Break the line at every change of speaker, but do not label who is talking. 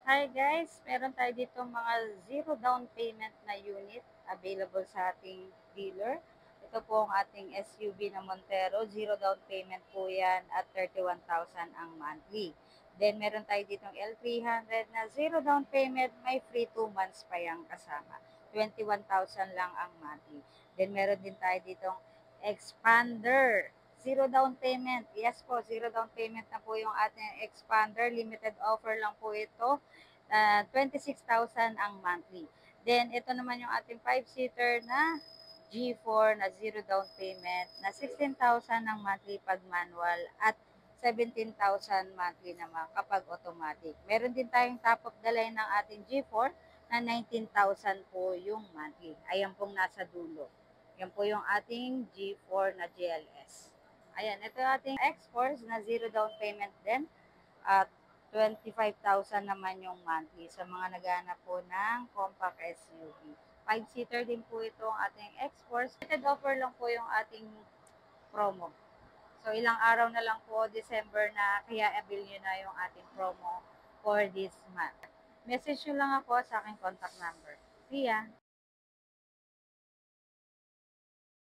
Hi guys, meron tayo dito mga zero down payment na unit available sa ating dealer. Ito po ang ating SUV na Montero. Zero down payment po yan at 31,000 ang monthly. Then meron tayo ditong L300 na zero down payment, may free 2 months pa yung kasama. 21,000 lang ang monthly. Then meron din tayo ditong Expander. Zero down payment. Yes po, zero down payment na po yung ating Expander. Limited offer lang po ito. 26,000 ang monthly. Then, ito naman yung ating 5-seater na G4 na zero down payment na 16,000 ang monthly pag manual at 17,000 monthly naman kapag automatic. Meron din tayong top of the line ng ating G4 na 19,000 po yung monthly. Ayan pong nasa dulo. Yan po yung ating G4 na GLS. Ayan, ito yung ating X-Force na zero down payment din at 25,000 naman yung monthly sa mga naghahanap po ng compact SUV. 5-seater din po itong ating X-Force. Limited offer lang po yung ating promo. So, ilang araw na lang po, December na, kaya avail nyo na yung ating promo for this month. Message nyo lang ako sa aking contact number. See ya!